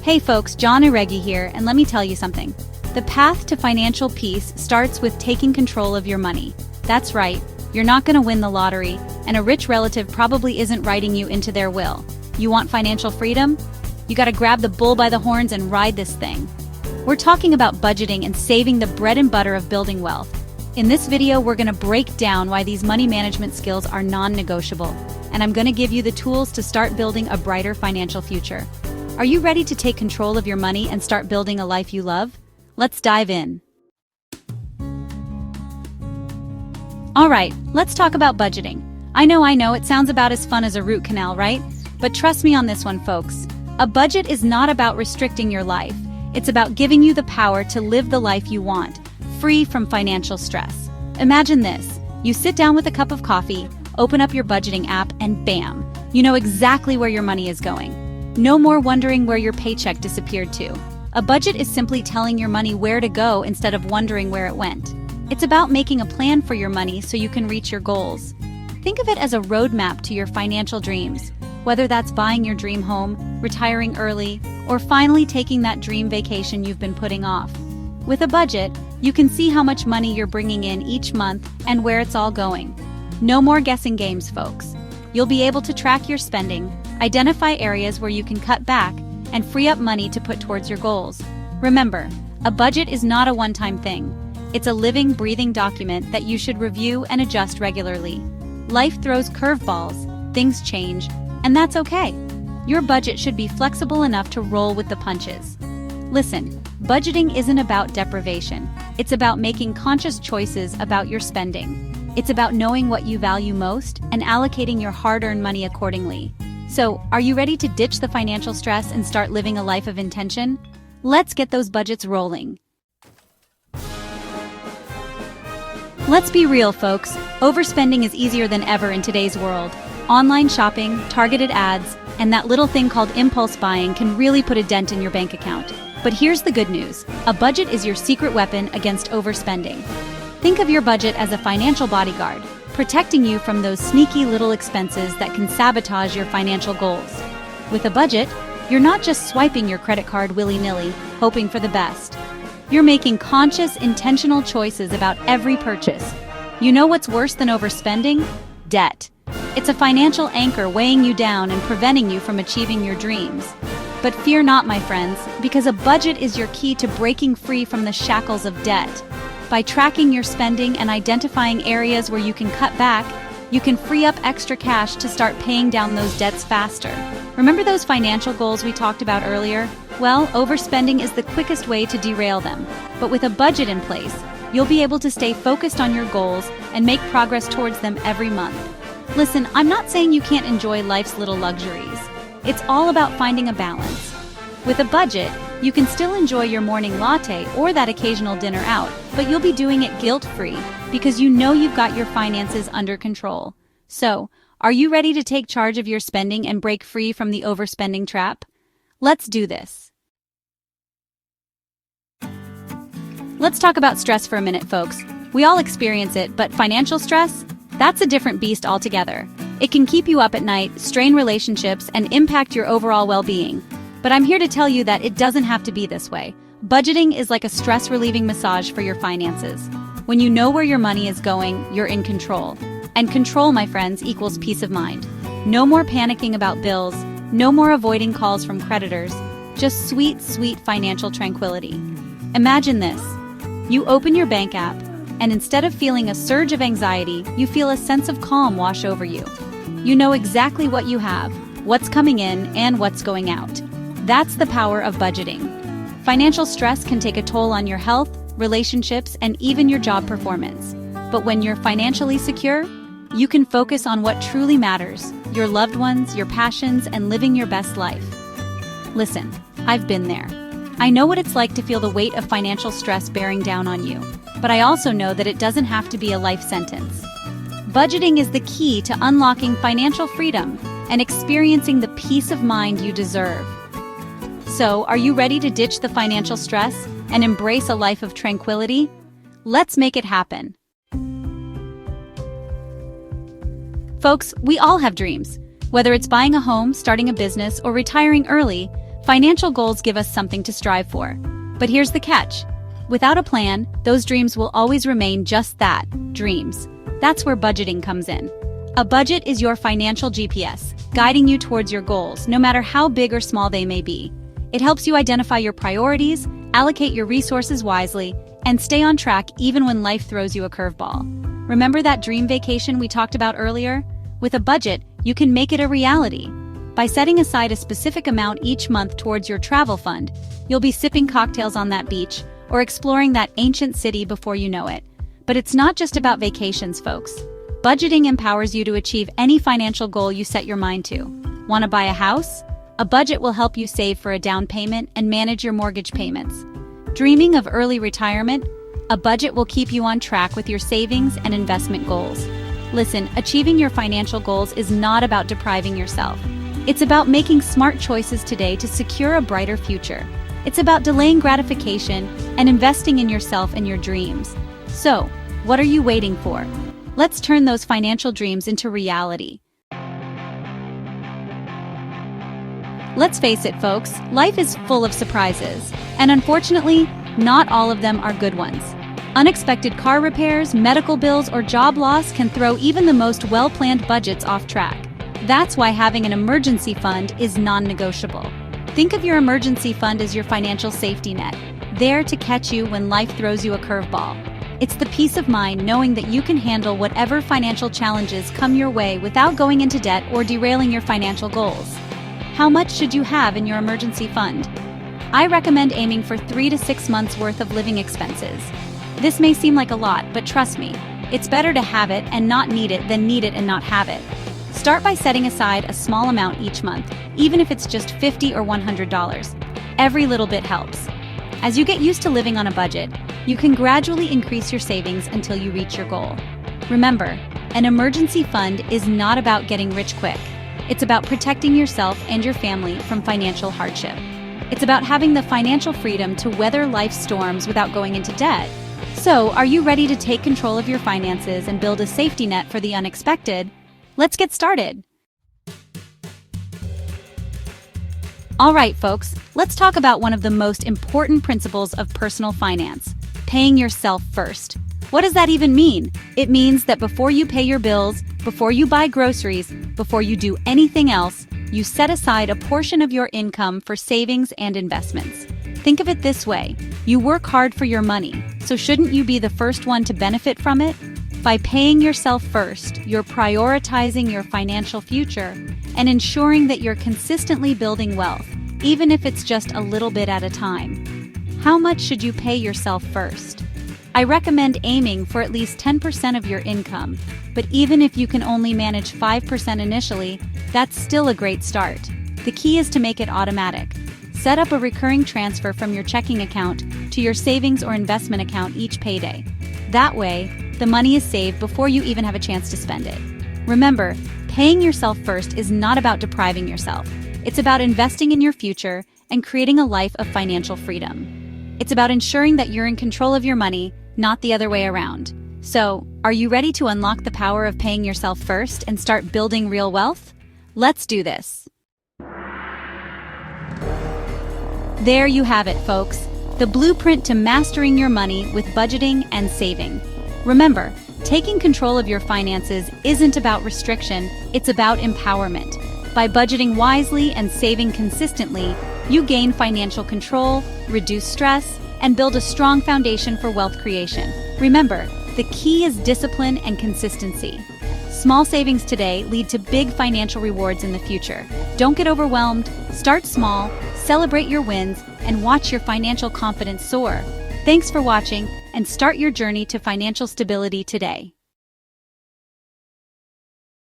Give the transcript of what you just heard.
Hey folks, John Iregi here, and let me tell you something. The path to financial peace starts with taking control of your money. That's right, you're not gonna win the lottery, and a rich relative probably isn't writing you into their will. You want financial freedom? You gotta grab the bull by the horns and ride this thing. We're talking about budgeting and saving the bread and butter of building wealth. In this video, we're gonna break down why these money management skills are non-negotiable, and I'm gonna give you the tools to start building a brighter financial future. Are you ready to take control of your money and start building a life you love? Let's dive in. All right, let's talk about budgeting. I know, it sounds about as fun as a root canal, right? But trust me on this one, folks. A budget is not about restricting your life. It's about giving you the power to live the life you want, free from financial stress. Imagine this. You sit down with a cup of coffee, open up your budgeting app, and bam, you know exactly where your money is going. No more wondering where your paycheck disappeared to. A budget is simply telling your money where to go instead of wondering where it went. It's about making a plan for your money so you can reach your goals. Think of it as a roadmap to your financial dreams, whether that's buying your dream home, retiring early, or finally taking that dream vacation you've been putting off. With a budget, you can see how much money you're bringing in each month and where it's all going. No more guessing games, folks. You'll be able to track your spending, identify areas where you can cut back, and free up money to put towards your goals. Remember, a budget is not a one-time thing. It's a living, breathing document that you should review and adjust regularly. Life throws curveballs, things change, and that's okay. Your budget should be flexible enough to roll with the punches. Listen, budgeting isn't about deprivation. It's about making conscious choices about your spending. It's about knowing what you value most and allocating your hard-earned money accordingly. So, are you ready to ditch the financial stress and start living a life of intention? Let's get those budgets rolling. Let's be real, folks. Overspending is easier than ever in today's world. Online shopping, targeted ads, and that little thing called impulse buying can really put a dent in your bank account. But here's the good news. A budget is your secret weapon against overspending. Think of your budget as a financial bodyguard, protecting you from those sneaky little expenses that can sabotage your financial goals. With a budget, you're not just swiping your credit card willy-nilly, hoping for the best. You're making conscious, intentional choices about every purchase. You know what's worse than overspending? Debt. It's a financial anchor weighing you down and preventing you from achieving your dreams. But fear not, my friends, because a budget is your key to breaking free from the shackles of debt. By tracking your spending and identifying areas where you can cut back, you can free up extra cash to start paying down those debts faster. Remember those financial goals we talked about earlier? Well, overspending is the quickest way to derail them. But with a budget in place, you'll be able to stay focused on your goals and make progress towards them every month. Listen, I'm not saying you can't enjoy life's little luxuries. It's all about finding a balance. With a budget, you can still enjoy your morning latte or that occasional dinner out, but you'll be doing it guilt-free because you know you've got your finances under control. So, are you ready to take charge of your spending and break free from the overspending trap? Let's do this. Let's talk about stress for a minute, folks. We all experience it, but financial stress? That's a different beast altogether. It can keep you up at night, strain relationships, and impact your overall well-being. But I'm here to tell you that it doesn't have to be this way. Budgeting is like a stress-relieving massage for your finances. When you know where your money is going, you're in control. And control, my friends, equals peace of mind. No more panicking about bills, no more avoiding calls from creditors, just sweet, sweet financial tranquility. Imagine this. You open your bank app, and instead of feeling a surge of anxiety, you feel a sense of calm wash over you. You know exactly what you have, what's coming in, and what's going out. That's the power of budgeting. Financial stress can take a toll on your health, relationships, and even your job performance. But when you're financially secure, you can focus on what truly matters, your loved ones, your passions, and living your best life. Listen, I've been there. I know what it's like to feel the weight of financial stress bearing down on you, but I also know that it doesn't have to be a life sentence. Budgeting is the key to unlocking financial freedom and experiencing the peace of mind you deserve. So, are you ready to ditch the financial stress and embrace a life of tranquility? Let's make it happen. Folks, we all have dreams. Whether it's buying a home, starting a business, or retiring early, Financial goals give us something to strive for. But here's the catch. Without a plan, those dreams will always remain just that, dreams. That's where budgeting comes in. A budget is your financial GPS, guiding you towards your goals, no matter how big or small they may be. It helps you identify your priorities, allocate your resources wisely, and stay on track even when life throws you a curveball. Remember that dream vacation we talked about earlier? With a budget, you can make it a reality. By setting aside a specific amount each month towards your travel fund, you'll be sipping cocktails on that beach or exploring that ancient city before you know it. But it's not just about vacations, folks. Budgeting empowers you to achieve any financial goal you set your mind to. Want to buy a house? A budget will help you save for a down payment and manage your mortgage payments. Dreaming of early retirement? A budget will keep you on track with your savings and investment goals. Listen, achieving your financial goals is not about depriving yourself. It's about making smart choices today to secure a brighter future. It's about delaying gratification and investing in yourself and your dreams. So, what are you waiting for? Let's turn those financial dreams into reality. Let's face it, folks, life is full of surprises, and unfortunately, not all of them are good ones. Unexpected car repairs, medical bills, or job loss can throw even the most well-planned budgets off track. That's why having an emergency fund is non-negotiable. Think of your emergency fund as your financial safety net, there to catch you when life throws you a curveball. It's the peace of mind knowing that you can handle whatever financial challenges come your way without going into debt or derailing your financial goals. How much should you have in your emergency fund? I recommend aiming for 3 to 6 months worth of living expenses. This may seem like a lot, but trust me, it's better to have it and not need it than need it and not have it. Start by setting aside a small amount each month, even if it's just $50 or $100. Every little bit helps. As you get used to living on a budget, you can gradually increase your savings until you reach your goal. Remember, an emergency fund is not about getting rich quick. It's about protecting yourself and your family from financial hardship. It's about having the financial freedom to weather life's storms without going into debt. So, are you ready to take control of your finances and build a safety net for the unexpected? Let's get started. All right, folks, let's talk about one of the most important principles of personal finance, paying yourself first. What does that even mean? It means that before you pay your bills, before you buy groceries, before you do anything else, you set aside a portion of your income for savings and investments. Think of it this way. You work hard for your money, so shouldn't you be the first one to benefit from it? By paying yourself first, you're prioritizing your financial future and ensuring that you're consistently building wealth, even if it's just a little bit at a time. How much should you pay yourself first? I recommend aiming for at least 10% of your income, but even if you can only manage 5% initially, that's still a great start. The key is to make it automatic. Set up a recurring transfer from your checking account to your savings or investment account each payday. That way, the money is saved before you even have a chance to spend it. Remember, paying yourself first is not about depriving yourself. It's about investing in your future and creating a life of financial freedom. It's about ensuring that you're in control of your money, not the other way around. So, are you ready to unlock the power of paying yourself first and start building real wealth? Let's do this. There you have it, folks. The blueprint to mastering your money with budgeting and saving. Remember, taking control of your finances isn't about restriction, it's about empowerment. By budgeting wisely and saving consistently, you gain financial control, reduce stress, and build a strong foundation for wealth creation. Remember, the key is discipline and consistency. Small savings today lead to big financial rewards in the future. Don't get overwhelmed, start small, celebrate your wins, and watch your financial confidence soar. Thanks for watching, and start your journey to financial stability today.